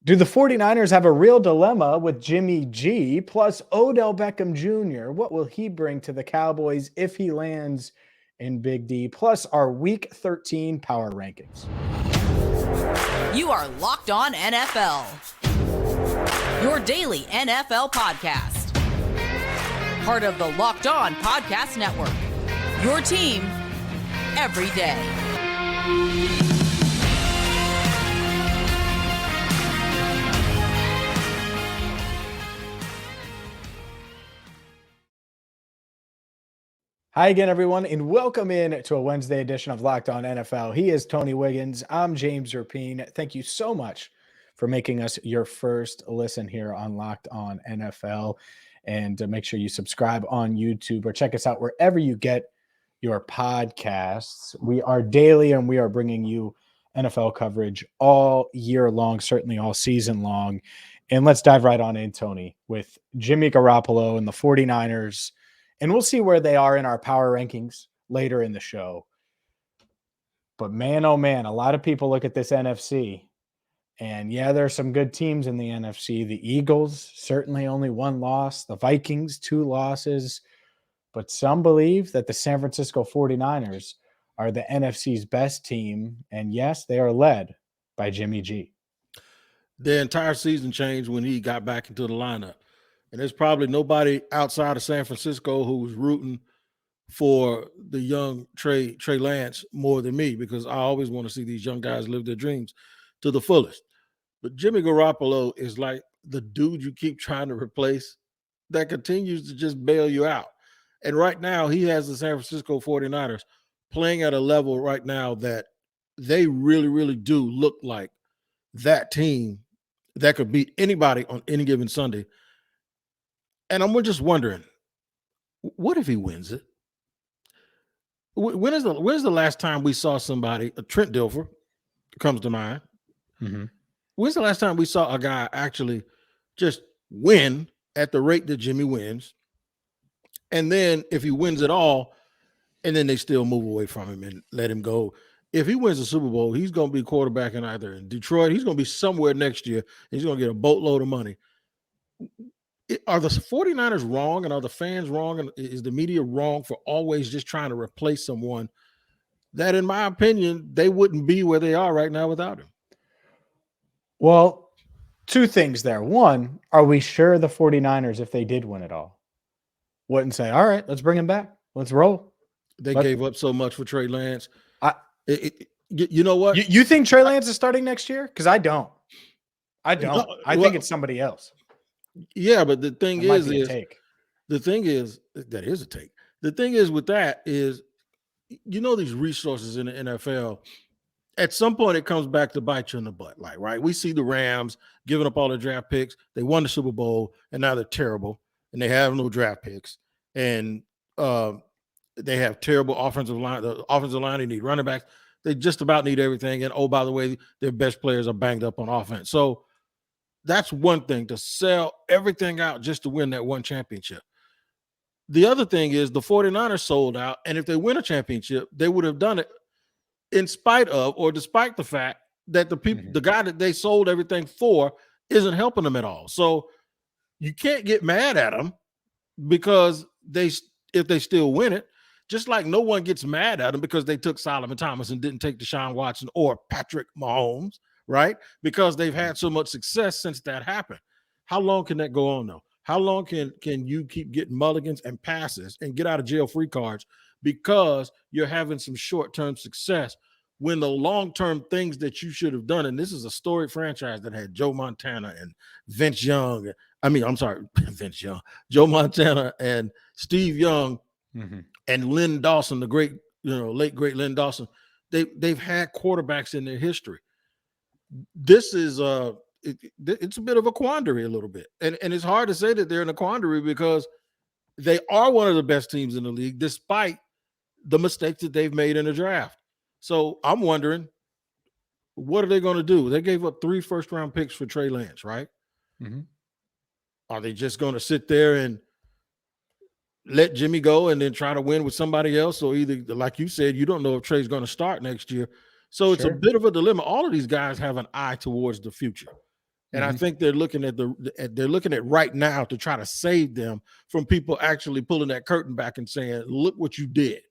Do the 49ers have a real dilemma with Jimmy G plus Odell Beckham Jr.? What will he bring to the Cowboys if he lands in Big D? Plus our Week 13 power rankings. You are Locked On NFL, your daily NFL podcast. Part of the Locked On Podcast Network, your team every day. Hi again, everyone, and welcome in to a Wednesday edition of Locked On NFL. He is Tony Wiggins. I'm James Rapine. Thank you so much for making us your first listen here on Locked On NFL. And make sure you subscribe on YouTube or check us out wherever you get your podcasts. We are daily and we are bringing you NFL coverage all year long, certainly all season long. And let's dive right on in, Tony, with Jimmy Garoppolo and the 49ers. And we'll see where they are in our power rankings later in the show. But man, oh man, a lot of people look at this NFC. And yeah, there are some good teams in the NFC. The Eagles, certainly only one loss. The Vikings, 2 losses. But some believe that the San Francisco 49ers are the NFC's best team. And yes, they are led by Jimmy G. The entire season changed when he got back into the lineup. And there's probably nobody outside of San Francisco who was rooting for the young Trey Lance more than me, because I always want to see these young guys live their dreams to the fullest. But Jimmy Garoppolo is like the dude you keep trying to replace that continues to just bail you out. And right now, he has the San Francisco 49ers playing at a level right now that they really, really do look like that team that could beat anybody on any given Sunday. And I'm just wondering, what if he wins it? When's the last time we saw somebody, Trent Dilfer comes to mind. Mm-hmm. When's the last time we saw a guy actually just win at the rate that Jimmy wins? And then if he wins it all, and then they still move away from him and let him go. If he wins the Super Bowl, he's going to be quarterbacking either in Detroit. He's going to be somewhere next year. He's going to get a boatload of money. Are the 49ers wrong, and are the fans wrong, and is the media wrong for always just trying to replace someone that, in my opinion, they wouldn't be where they are right now without him? Well, 2 things there. One, are we sure the 49ers, if they did win it all, wouldn't say, all right, let's bring him back. Let's roll. They gave up so much for Trey Lance. You know what? You think Trey Lance is starting next year? Because I don't. I think it's somebody else. Yeah, but the thing is that is a take. The thing is with that is, these resources in the NFL, at some point it comes back to bite you in the butt. Like, right, we see the Rams giving up all their draft picks. They won the Super Bowl, and now they're terrible, and they have no draft picks, and they have terrible offensive line. The offensive line, they need running backs. They just about need everything. And oh, by the way, their best players are banged up on offense. So that's one thing, to sell everything out just to win that one championship. The other thing is the 49ers sold out, and if they win a championship, they would have done it in spite of, or despite the fact that the people, the guy that they sold everything for, isn't helping them at all. So you can't get mad at them because if they still win it, just like no one gets mad at them because they took Solomon Thomas and didn't take Deshaun Watson or Patrick Mahomes, right? Because they've had so much success since that happened. How long can that go on, though? How long can you keep getting mulligans and passes and get out of jail free cards because you're having some short-term success when the long-term things that you should have done, and this is a storied franchise that had Joe Montana and Vince Young. Vince Young, Joe Montana and Steve Young and Lynn Dawson, the great, late great Lynn Dawson. They've had quarterbacks in their history. This is it's a bit of a quandary a little bit. And it's hard to say that they're in a quandary because they are one of the best teams in the league, despite the mistakes that they've made in the draft. So I'm wondering, what are they going to do? They gave up 3 first-round picks for Trey Lance, right? Mm-hmm. Are they just going to sit there and let Jimmy go and then try to win with somebody else? Or either, like you said, you don't know if Trey's going to start next year. So it's a bit of a dilemma. All of these guys have an eye towards the future. And I think they're looking at right now to try to save them from people actually pulling that curtain back and saying, look what you did.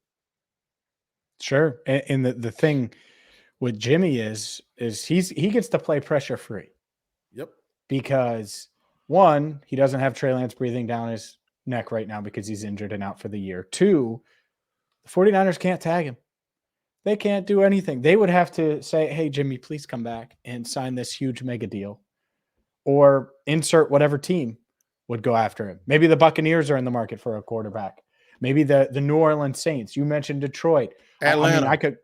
Sure. And the thing with Jimmy is he gets to play pressure free. Yep. Because one, he doesn't have Trey Lance breathing down his neck right now because he's injured and out for the year. Two, the 49ers can't tag him. They can't do anything. They would have to say, hey, Jimmy, please come back and sign this huge mega deal, or insert whatever team would go after him. Maybe the Buccaneers are in the market for a quarterback. Maybe the New Orleans Saints. You mentioned Detroit. Atlanta.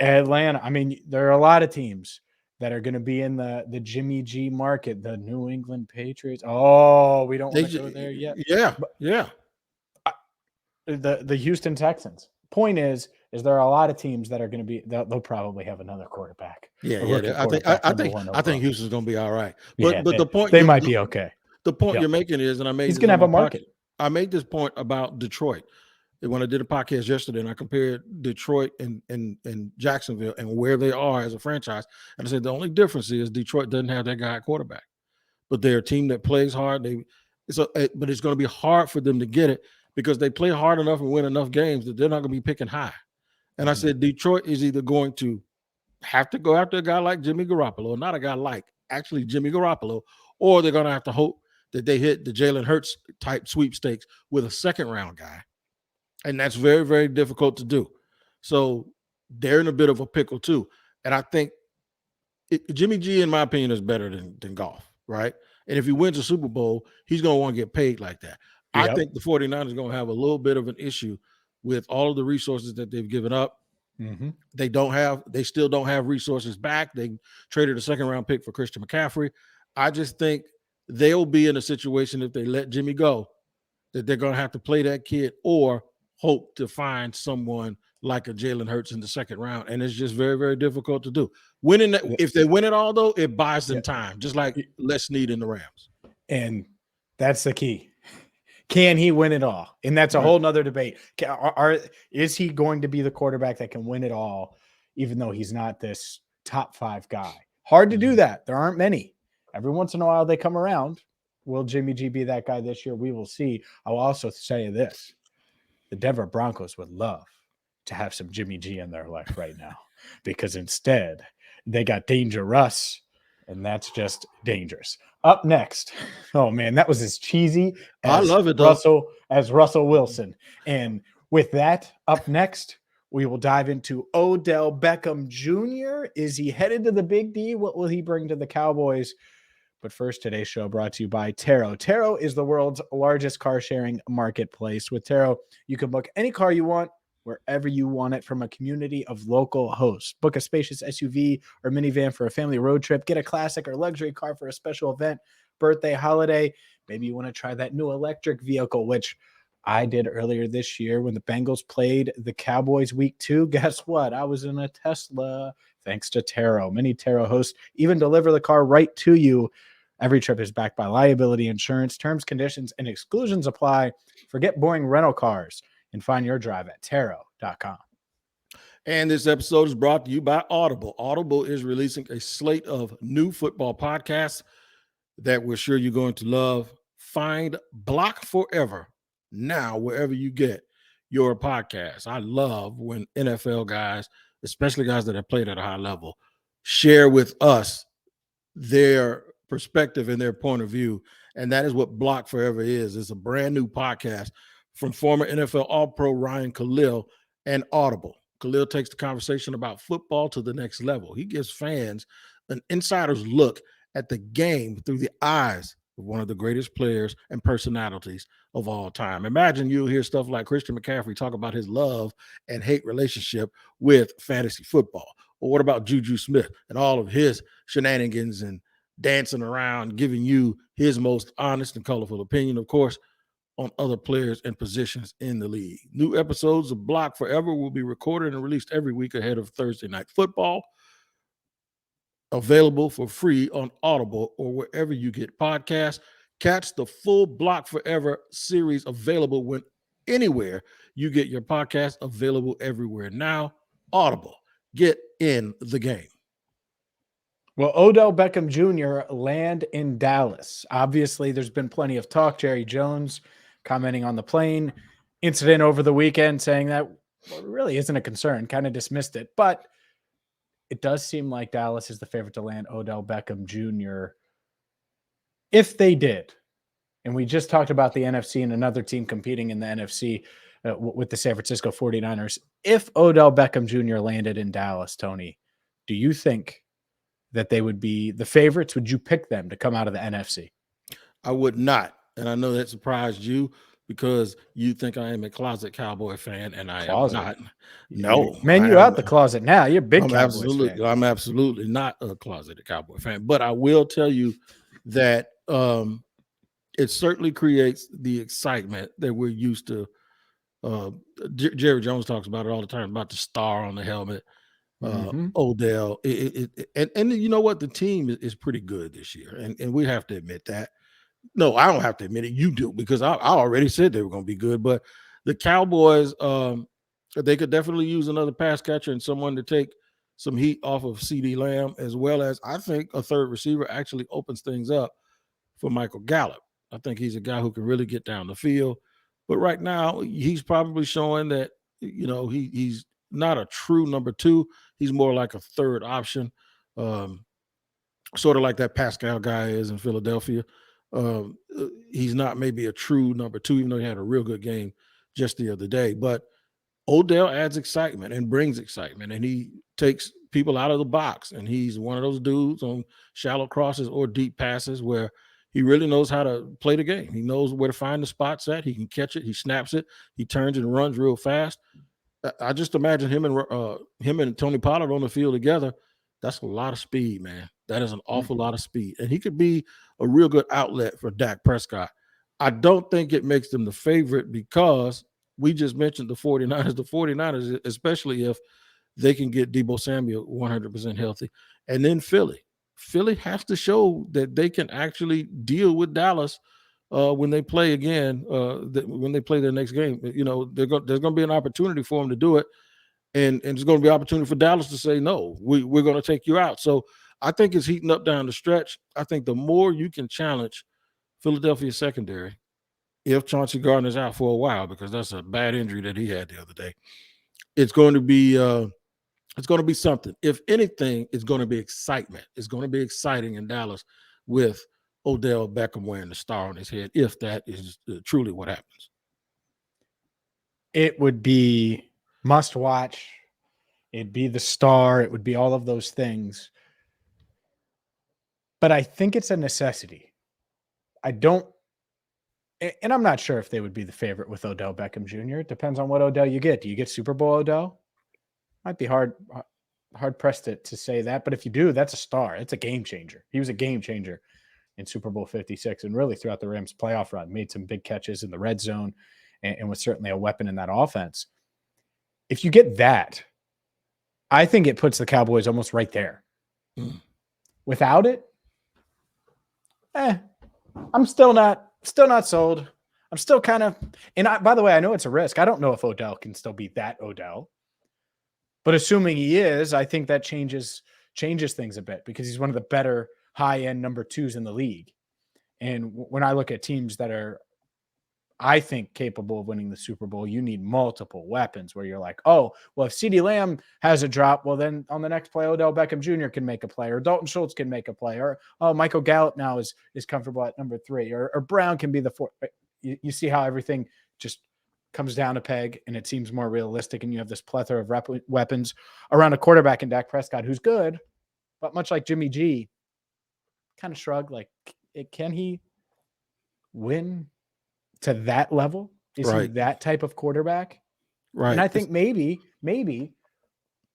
Atlanta. I mean, there are a lot of teams that are going to be in the Jimmy G market. The New England Patriots. Oh, we don't want to go there yet. Yeah, but yeah. The Houston Texans. Point is there are a lot of teams that are going to be. They'll probably have another quarterback. Yeah. I think Houston's going to be all right. But the point they might be okay. The point you're making is, and I made he's going to have a market. I made this point about Detroit when I did a podcast yesterday, and I compared Detroit and Jacksonville and where they are as a franchise. And I said the only difference is Detroit doesn't have that guy at quarterback, but they're a team that plays hard. But it's going to be hard for them to get it because they play hard enough and win enough games that they're not going to be picking high. And I said Detroit is either going to have to go after a guy like Jimmy Garoppolo, not a guy like actually Jimmy Garoppolo, or they're going to have to hope that they hit the Jalen Hurts type sweepstakes with a second round guy. And that's very, very difficult to do. So they're in a bit of a pickle too. And I think Jimmy G, in my opinion, is better than Goff, right? And if he wins a Super Bowl, he's going to want to get paid like that. Yep. I think the 49ers are going to have a little bit of an issue with all of the resources that they've given up. Mm-hmm. They still don't have resources back. They traded a second round pick for Christian McCaffrey. I just think they'll be in a situation if they let Jimmy go that they're going to have to play that kid or hope to find someone like a Jalen Hurts in the second round. And it's just very, very difficult to do. Winning that, if they win it all, though, it buys them time, just like Les Snead in the Rams. And that's the key. Can he win it all? And that's a whole nother debate. Is he going to be the quarterback that can win it all, even though he's not this top 5 guy? Hard to do that. There aren't many. Every once in a while they come around. Will Jimmy G be that guy this year? We will see. I will also say this. The Denver Broncos would love to have some Jimmy G in their life right now because instead they got Danger Russ, and that's just dangerous. Up next, oh man, that was as cheesy as I love it, Russell Wilson. And with that, up next, we will dive into Odell Beckham Jr. Is he headed to the Big D? What will he bring to the Cowboys? But first, today's show brought to you by Taro. Taro is the world's largest car sharing marketplace. With Taro, you can book any car you want, wherever you want it, from a community of local hosts. Book a spacious SUV or minivan for a family road trip. Get a classic or luxury car for a special event, birthday, holiday. Maybe you want to try that new electric vehicle, which I did earlier this year when the Bengals played the Cowboys week 2. Guess what? I was in a Tesla, thanks to Taro. Many Taro hosts even deliver the car right to you. Every trip is backed by liability insurance. Terms, conditions, and exclusions apply. Forget boring rental cars and find your drive at taro.com. And this episode is brought to you by Audible. Audible is releasing a slate of new football podcasts that we're sure you're going to love. Find Block Forever now wherever you get your podcasts. I love when NFL guys, especially guys that have played at a high level, share with us their perspective and their point of view. And that is what Block Forever is. It's a brand new podcast from former NFL All-Pro Ryan Khalil and Audible. Khalil takes the conversation about football to the next level. He gives fans an insider's look at the game through the eyes of one of the greatest players and personalities of all time. Imagine you'll hear stuff like Christian McCaffrey talk about his love and hate relationship with fantasy football. Or what about Juju Smith and all of his shenanigans and dancing around, giving you his most honest and colorful opinion, of course, on other players and positions in the league. New episodes of Block Forever will be recorded and released every week ahead of Thursday Night Football. Available for free on Audible or wherever you get podcasts. Catch the full Block Forever series available when anywhere you get your podcast, available everywhere now. Audible, get in the game. Will Odell Beckham Jr. land in Dallas? Obviously, there's been plenty of talk. Jerry Jones commenting on the plane incident over the weekend, saying that it really isn't a concern, kind of dismissed it. But it does seem like Dallas is the favorite to land Odell Beckham Jr. If they did, and we just talked about the NFC and another team competing in the NFC with the San Francisco 49ers. If Odell Beckham Jr. landed in Dallas, Tony, do you think that they would be the favorites? Would you pick them to come out of the NFC? I would not. And I know that surprised you because you think I am a closet Cowboy fan, and I am not. No. Man, you out the closet now. You're a big Cowboys fan. I'm absolutely not a closeted Cowboy fan. But I will tell you that it certainly creates the excitement that we're used to. Jerry Jones talks about it all the time, about the star on the helmet. Odell, and you know what? The team is pretty good this year, and we have to admit that. No, I don't have to admit it. You do, because I already said they were going to be good. But the Cowboys, they could definitely use another pass catcher and someone to take some heat off of CD Lamb, as well as I think a third receiver actually opens things up for Michael Gallup. I think he's a guy who can really get down the field. But right now, he's probably showing that, he's not a true number two. He's more like a third option, sort of like that Pascal guy is in Philadelphia. He's not maybe a true number two, even though he had a real good game just the other day. But Odell adds excitement and brings excitement, and he takes people out of the box. And he's one of those dudes on shallow crosses or deep passes where he really knows how to play the game. He knows where to find the spots at. He can catch it. He snaps it. He turns and runs real fast. I just imagine him and Tony Pollard on the field together. That's a lot of speed, man. That is an awful lot of speed. And he could be a real good outlet for Dak Prescott. I don't think it makes them the favorite because we just mentioned the 49ers. The 49ers, especially if they can get Deebo Samuel 100% healthy. And then Philly. Philly has to show that they can actually deal with Dallas when they play again, when they play their next game. There's going to be an opportunity for them to do it. And there's going to be an opportunity for Dallas to say, no, we're going to take you out. So I think it's heating up down the stretch. I think the more you can challenge Philadelphia secondary, if Chauncey Gardner's out for a while, because that's a bad injury that he had the other day, it's going to be something. If anything, it's going to be excitement. It's going to be exciting in Dallas with Odell Beckham wearing the star on his head, if that is truly what happens. It would be must watch. It'd be the star. It would be all of those things. But I think it's a necessity. And I'm not sure if they would be the favorite with Odell Beckham Jr. It depends on what Odell you get. Do you get Super Bowl Odell? Might be hard pressed to say that. But if you do, that's a star. It's a game changer. He was a game changer in Super Bowl 56 and really throughout the Rams playoff run. Made some big catches in the red zone and was certainly a weapon in that offense. If you get that, I think it puts the Cowboys almost right there. Without it, I'm still not sold. I'm still kind of, by the way, I know it's a risk. I don't know if Odell can still be that Odell, but assuming he is, I think that changes things a bit because he's one of the better high-end number twos in the league. And when I look at teams that are, I think, capable of winning the Super Bowl, you need multiple weapons where you're like, oh, well, if CeeDee Lamb has a drop, well, then on the next play, Odell Beckham Jr. can make a play, or Dalton Schultz can make a play, or, oh, Michael Gallup now is comfortable at number 3, or Brown can be the 4. You see how everything just comes down a peg and it seems more realistic, and you have this plethora of weapons around a quarterback in Dak Prescott who's good, but much like Jimmy G, kind of shrug, like, can he win to that level? Is he that type of quarterback? Right. And I think maybe,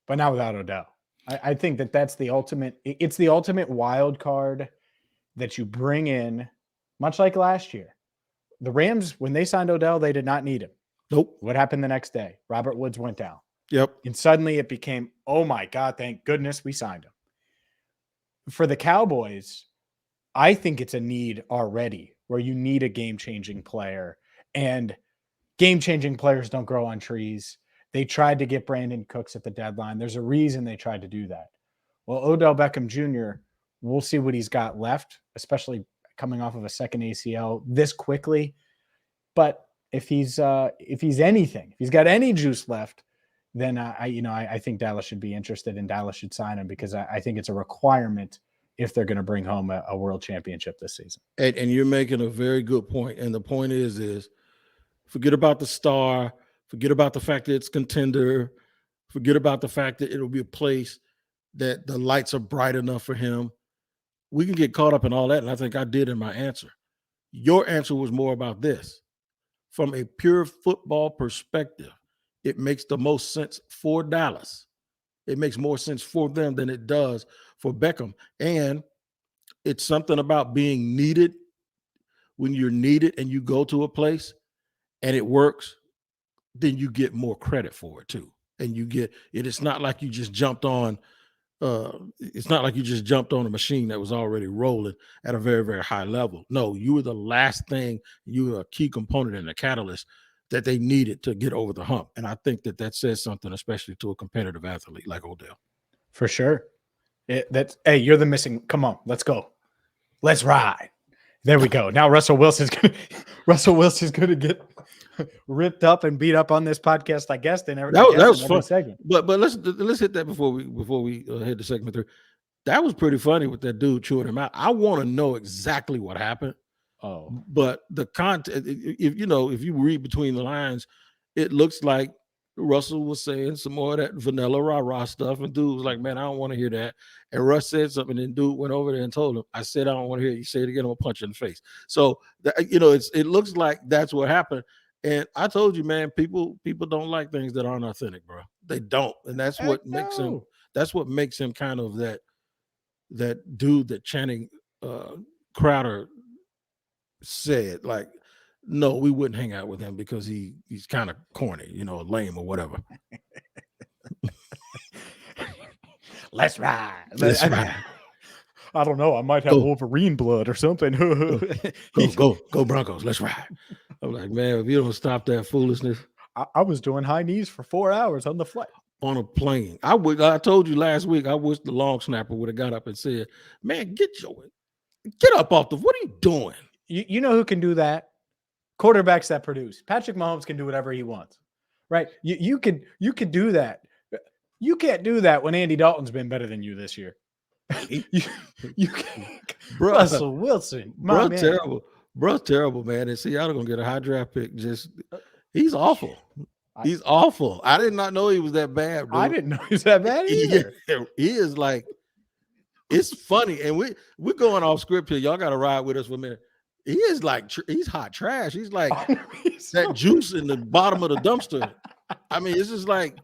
but not without Odell. I think that's the ultimate. It's the ultimate wild card that you bring in, much like last year. The Rams, when they signed Odell, they did not need him. Nope. What happened the next day? Robert Woods went down. Yep. And suddenly it became, oh my God, thank goodness we signed him. For the Cowboys, I think it's a need already where you need a game-changing player, and game-changing players don't grow on trees. They tried to get Brandon Cooks at the deadline. There's a reason they tried to do that. Well, Odell Beckham Jr., We'll see what he's got left, especially coming off of a second ACL this quickly. But if he's anything, if he's got any juice left, then I think Dallas should be interested, and Dallas should sign him, because I think it's a requirement if they're going to bring home a world championship this season. And you're making a very good point. And the point is forget about the star, forget about the fact that it's contender, forget about the fact that it'll be a place that the lights are bright enough for him. We can get caught up in all that, and I think I did in my answer. Your answer was more about this. From a pure football perspective, it makes the most sense for Dallas. It makes more sense for them than it does for Beckham. And it's something about being needed. When you're needed and you go to a place and it works, then you get more credit for it too. And you get it. It's not like you just jumped on. It's not like you just jumped on a machine that was already rolling at a very, very high level. No, you were the last thing. You were a key component and a catalyst that they needed to get over the hump. And I think that says something, especially to a competitive athlete like Odell. For sure. Hey, you're the missing. Come on, let's go. Let's ride. There we go. Now Russell Wilson's gonna get ripped up and beat up on this podcast, I guess. That was fun. Segment. But let's hit that before we hit the segment 3. That was pretty funny with that dude chewing him out. I want to know exactly what happened. Oh, but the content, if you read between the lines, it looks like Russell was saying some more of that vanilla rah-rah stuff, and dude was like, man, I don't want to hear that. And Russ said something, and dude went over there and told him, I said, I don't want to hear it. You say it again, I'm gonna punch you in the face. So it looks like that's what happened. And I told you, man, people don't like things that aren't authentic, bro. They don't. And that's what makes him kind of that dude that Channing Crowder said, like, no, we wouldn't hang out with him because he's kind of corny, lame or whatever. Let's ride. I don't know. I might have Wolverine blood or something. Go Broncos. Let's ride. I'm like, man, if you don't stop that foolishness. I was doing high knees for 4 hours on the flight. On a plane. I told you last week, I wish the long snapper would have got up and said, man, get up off what are you doing? You know who can do that? Quarterbacks that produce. Patrick Mahomes can do whatever he wants, right? You could do that. You can't do that when Andy Dalton's been better than you this year. you can't. Russell Wilson, bro, terrible, man. And Seattle gonna get a high draft pick. He's awful. He's awful. I did not know he was that bad, bro. I didn't know he was that bad either. He is like, it's funny, and we're going off script here. Y'all got to ride with us for a minute. He is like, he's hot trash. He's like that juice in the bottom of the dumpster. I mean, it's just like,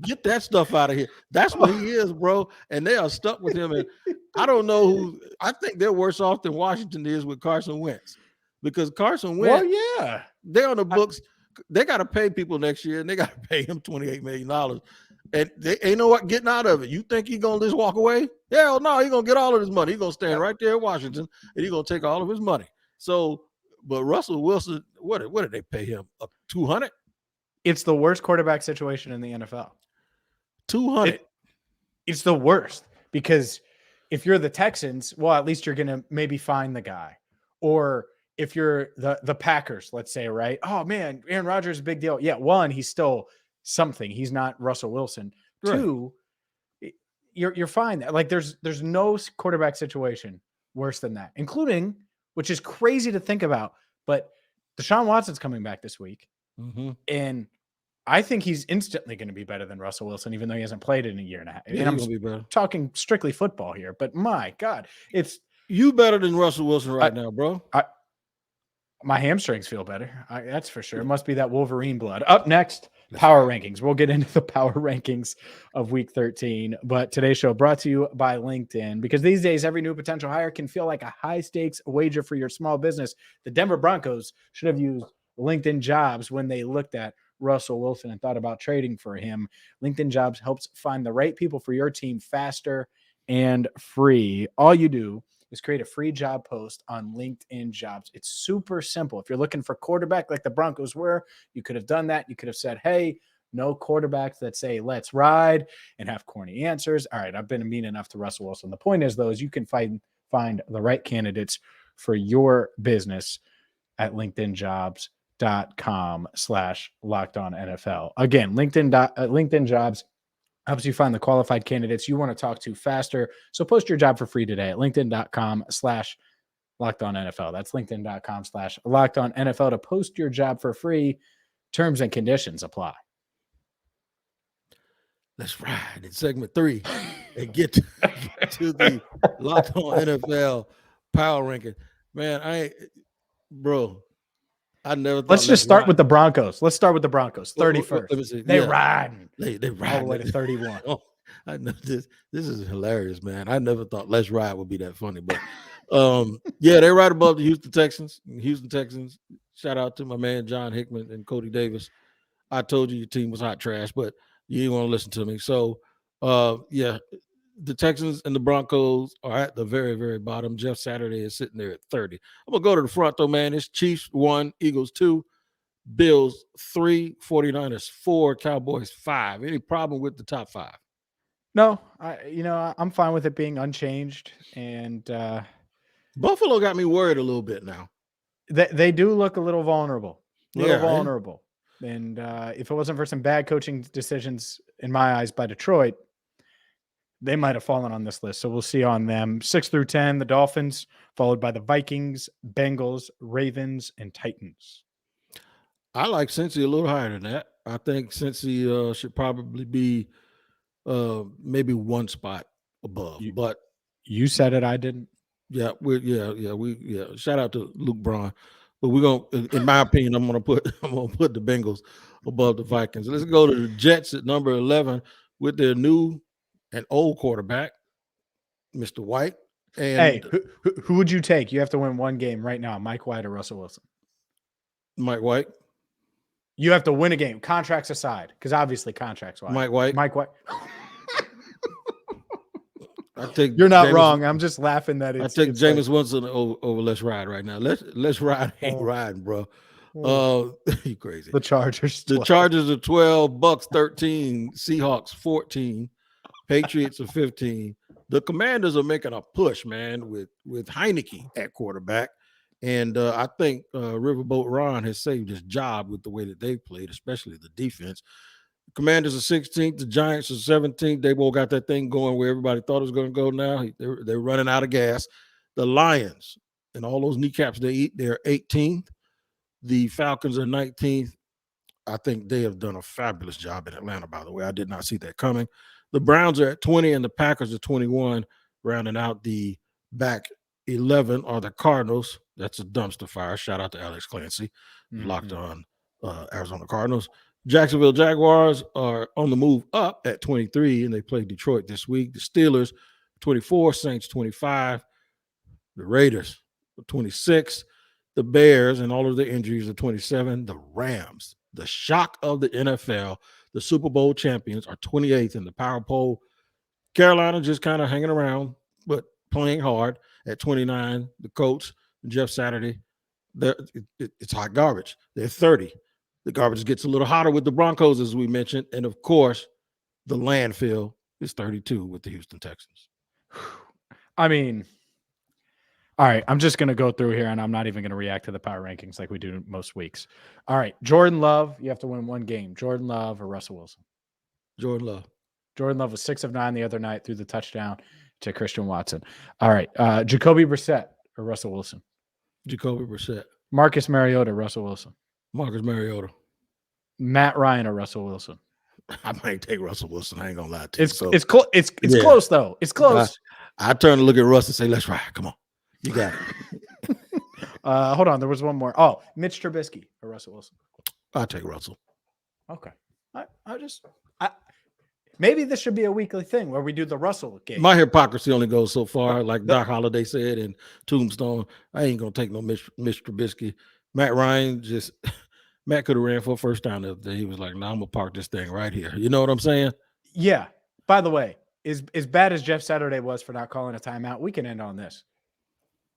get that stuff out of here. That's what he is, bro. And they are stuck with him. And I don't know who. I think they're worse off than Washington is with Carson Wentz, because Carson Wentz, they're on the books. They got to pay people next year, and they got to pay him $28 million. And they ain't know what getting out of it. You think he's going to just walk away? Hell no, he's going to get all of his money. He's going to stand right there in Washington, and he's going to take all of his money. So, but Russell Wilson, what did they pay him? $200? It's the worst quarterback situation in the NFL. $200. It's the worst, because if you're the Texans, well, at least you're going to maybe find the guy. Or if you're the Packers, let's say, right? Oh man, Aaron Rodgers is a big deal. Yeah, one, he's still something. He's not Russell Wilson. Right. Two, you're fine. Like there's no quarterback situation worse than that, including, which is crazy to think about, but Deshaun Watson's coming back this week. Mm-hmm. And I think he's instantly going to be better than Russell Wilson, even though he hasn't played in a year and a half. Yeah, and I'm talking strictly football here, but my God, it's you better than Russell Wilson now, bro. My hamstrings feel better. That's for sure. It must be that Wolverine blood. Up next, power rankings. We'll get into the power rankings of week 13. But today's show brought to you by LinkedIn, because these days, every new potential hire can feel like a high stakes wager for your small business. The Denver Broncos should have used LinkedIn Jobs when they looked at Russell Wilson and thought about trading for him. LinkedIn Jobs helps find the right people for your team faster and free. All you do is create a free job post on LinkedIn Jobs. It's super simple. If you're looking for quarterback like the Broncos were, you could have done that. You could have said, hey, No quarterbacks that say, let's ride and have corny answers. All right, I've been mean enough to Russell Wilson. The point is, though, is you can find the right candidates for your business at linkedinjobs.com/lockedonnfl. Again, LinkedIn Jobs helps you find the qualified candidates you want to talk to faster. So post your job for free today at linkedin.com/lockedonnfl. That's linkedin.com/lockedonnfl to post your job for free. Terms and conditions apply. Let's ride in segment 3 and get to the Locked On NFL power ranking. Man, I never thought. Let's just start with the Broncos. Let's start with the Broncos. 31st. Let me see. They riding. They ride all the way to 31. Oh, I know this is hilarious, man. I never thought Let's Ride would be that funny, but yeah, they're right above the Houston Texans. Shout out to my man John Hickman and Cody Davis. I told you your team was hot trash, but you didn't want to listen to me. So yeah, the Texans and the Broncos are at the very, very bottom. Jeff Saturday is sitting there at 30. I'm gonna go to the front though, man. It's Chiefs 1, Eagles 2, Bills 3, 49ers 4, Cowboys 5. Any problem with the top 5? No, I'm fine with it being unchanged. And Buffalo got me worried a little bit now. They do look a little vulnerable. Vulnerable. And if it wasn't for some bad coaching decisions, in my eyes, by Detroit, they might have fallen on this list. So we'll see on them. 6 through 10, the Dolphins, followed by the Vikings, Bengals, Ravens, and Titans. I like Cincy a little higher than that. I think Cincy should probably be maybe one spot above. But you said it, I didn't. Yeah, shout out to Luke Braun. But we're gonna, in my opinion, I'm gonna put the Bengals above the Vikings. Let's go to the Jets at number 11 with their new and old quarterback, Mr. White. And hey, who would you take? You have to win one game right now, Mike White or Russell Wilson? Mike White. You have to win a game, contracts aside, because obviously contracts wise. Mike White. You're not wrong. I'm just laughing that it's. I take Jameis Winston over Let's Ride right now. Let's Ride ain't riding, bro. You crazy. The Chargers. 12. The Chargers are 12, Bucks 13, Seahawks 14, Patriots are 15. The Commanders are making a push, man, with Heineke at quarterback. And I think Riverboat Ron has saved his job with the way that they've played, especially the defense. The Commanders are 16th. The Giants are 17th. They both got that thing going where everybody thought it was going to go now. They're running out of gas. The Lions and all those kneecaps they eat, they're 18th. The Falcons are 19th. I think they have done a fabulous job in Atlanta, by the way. I did not see that coming. The Browns are at 20 and the Packers are 21, rounding out the back 11 are the Cardinals. That's a dumpster fire. Shout out to Alex Clancy, locked on Arizona Cardinals. Jacksonville Jaguars are on the move up at 23, and they play Detroit this week. The Steelers, 24, Saints, 25. The Raiders, 26. The Bears, and all of the injuries, are 27. The Rams, the shock of the NFL, the Super Bowl champions, are 28th in the power poll. Carolina just kind of hanging around, but playing hard at 29. The Colts, Jeff Saturday, it's hot garbage. They're 30. The garbage gets a little hotter with the Broncos, as we mentioned. And, of course, the landfill is 32 with the Houston Texans. I mean, all right, I'm just going to go through here, and I'm not even going to react to the power rankings like we do most weeks. All right, Jordan Love, you have to win one game. Jordan Love or Russell Wilson? Jordan Love. Jordan Love was 6 of 9 the other night through the touchdown to Christian Watson. All right, Jacoby Brissett or Russell Wilson? Jacoby Brissett. Marcus Mariota, Russell Wilson? Marcus Mariota. Matt Ryan or Russell Wilson? I might take Russell Wilson. I ain't gonna lie to you. It's close though. It's close. I turn to look at Russ and say, "Let's ride. Come on, you got it." Hold on. There was one more. Oh, Mitch Trubisky or Russell Wilson? I'll take Russell. Okay. Maybe this should be a weekly thing where we do the Russell game. My hypocrisy only goes so far. Like Doc Holliday said in Tombstone, I ain't gonna take no Mitch Trubisky. Matt Ryan Matt could have ran for a first down the other day. He was like, "No, I'm gonna park this thing right here." You know what I'm saying? Yeah. By the way, as bad as Jeff Saturday was for not calling a timeout, we can end on this.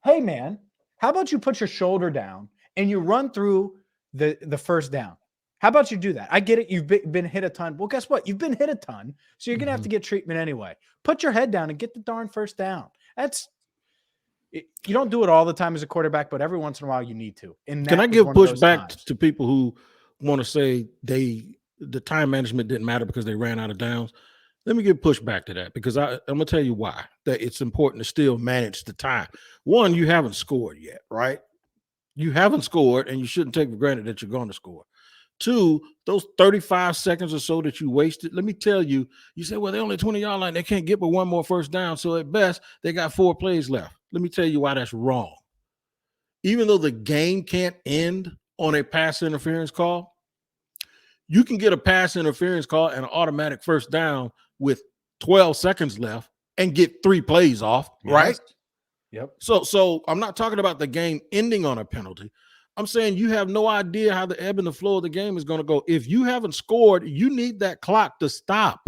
Hey man, how about you put your shoulder down and you run through the first down? How about you do that? I get it. You've been hit a ton. Well, guess what? You've been hit a ton. So you're going to have to get treatment anyway. Put your head down and get the darn first down. You don't do it all the time as a quarterback, but every once in a while you need to. And can I give pushback to people who want to say the time management didn't matter because they ran out of downs? Let me give pushback to that, because I'm going to tell you why that it's important to still manage the time. One, you haven't scored yet, right? You haven't scored, and you shouldn't take for granted that you're going to score. Two, those 35 seconds or so that you wasted, let me tell you, you say, well, they're only 20-yard line. They can't get but one more first down. So at best, they got 4 plays left. Let me tell you why that's wrong. Even though the game can't end on a pass interference call, you can get a pass interference call and an automatic first down with 12 seconds left and get 3 plays off, right? Yep. So I'm not talking about the game ending on a penalty. I'm saying you have no idea how the ebb and the flow of the game is going to go. If you haven't scored, you need that clock to stop.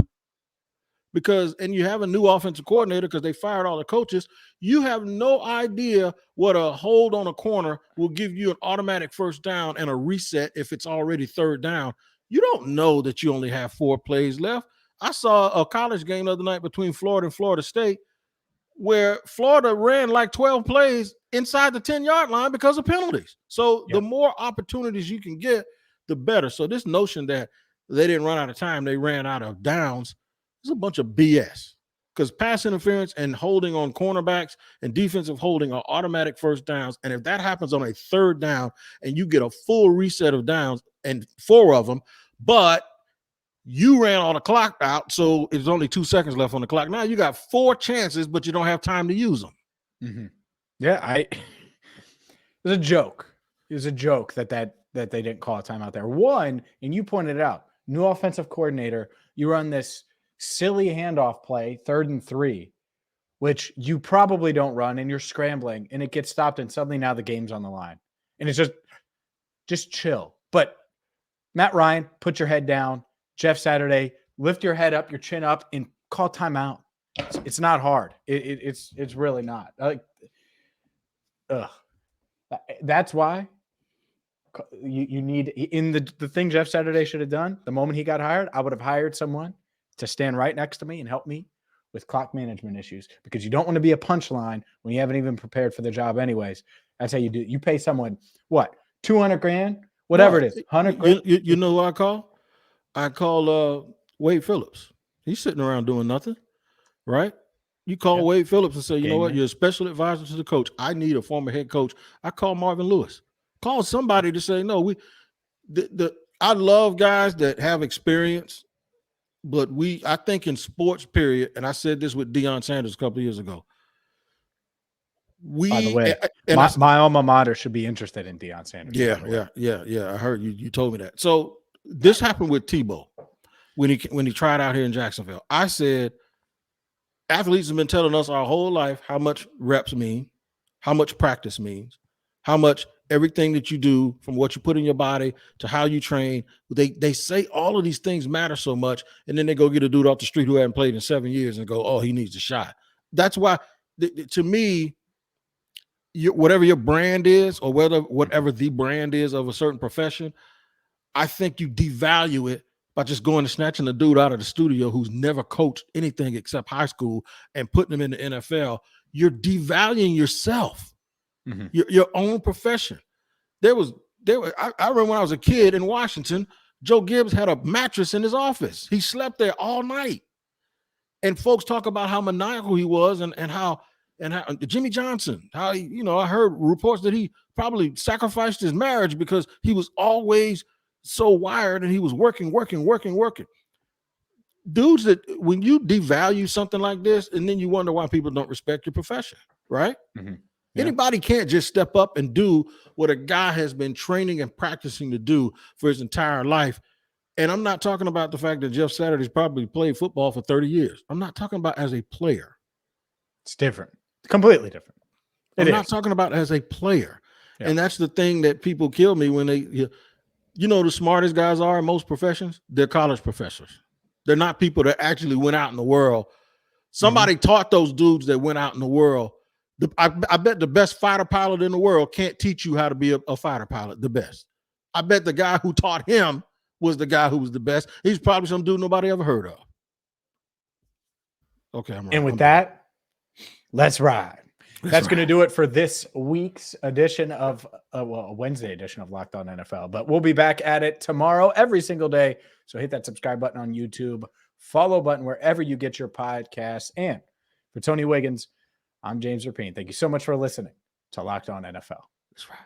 And you have a new offensive coordinator because they fired all the coaches. You have no idea what a hold on a corner will give you an automatic first down and a reset if it's already third down. You don't know that you only have 4 plays left. I saw a college game the other night between Florida and Florida State where Florida ran like 12 plays inside the 10-yard line because of penalties. So the more opportunities you can get, the better. So this notion that they didn't run out of time, they ran out of downs, is a bunch of BS, because pass interference and holding on cornerbacks and defensive holding are automatic first downs. And if that happens on a third down and you get a full reset of downs and 4 of them, but you ran all the clock out, so it's only 2 seconds left on the clock. Now you got 4 chances, but you don't have time to use them. Mm-hmm. Yeah, it was a joke. It was a joke that they didn't call a timeout there. One, and you pointed it out, new offensive coordinator, you run this silly handoff play, 3rd and 3, which you probably don't run, and you're scrambling, and it gets stopped, and suddenly now the game's on the line. And it's just chill. But Matt Ryan, put your head down. Jeff Saturday, lift your head up, your chin up, and call timeout. It's not hard. It's really not. That's why you need, in the thing Jeff Saturday should have done, the moment he got hired, I would have hired someone to stand right next to me and help me with clock management issues, because you don't want to be a punchline when you haven't even prepared for the job anyways. That's how you do it. You pay someone, what, $200,000? Whatever it is, $100,000. You know who I call? I call Wade Phillips. He's sitting around doing nothing, right? You call Wade Phillips and say, you know what, you're a special advisor to the coach. I need a former head coach. I call Marvin Lewis. Call somebody to say, no, I love guys that have experience, but I think in sports, period, and I said this with Deion Sanders a couple of years ago. By the way, my alma mater should be interested in Deion Sanders. Yeah. I heard you told me that. So this happened with Tebow when he tried out here in Jacksonville. I said, athletes have been telling us our whole life how much reps mean, how much practice means, how much everything that you do, from what you put in your body to how you train. They say all of these things matter so much, and then they go get a dude off the street who hadn't played in 7 years and go, oh, he needs a shot. That's why, to me, whatever your brand is, or whatever the brand is of a certain profession, I think you devalue it by just going and snatching a dude out of the studio who's never coached anything except high school and putting him in the NFL. You're devaluing yourself, your own profession. I remember when I was a kid in Washington, Joe Gibbs had a mattress in his office. He slept there all night. And folks talk about how maniacal he was and how Jimmy Johnson, how I heard reports that he probably sacrificed his marriage because he was always so wired and he was working. Dudes, that when you devalue something like this, and then you wonder why people don't respect your profession, right? Mm-hmm. Yeah. Anybody can't just step up and do what a guy has been training and practicing to do for his entire life. And I'm not talking about the fact that Jeff Saturday's probably played football for 30 years. I'm not talking about as a player. It's different. Completely different. I'm not talking about as a player. Yeah. And that's the thing that people kill me when the smartest guys are in most professions? They're college professors. They're not people that actually went out in the world. Somebody taught those dudes that went out in the world. I bet the best fighter pilot in the world can't teach you how to be a fighter pilot, the best. I bet the guy who taught him was the guy who was the best. He's probably some dude nobody ever heard of. Okay, I'm right. And with that, let's ride. That's going to do it for this week's edition of, a Wednesday edition of Locked On NFL. But we'll be back at it tomorrow every single day. So hit that subscribe button on YouTube, follow button wherever you get your podcasts. And for Tony Wiggins, I'm James Rapien. Thank you so much for listening to Locked On NFL. That's right.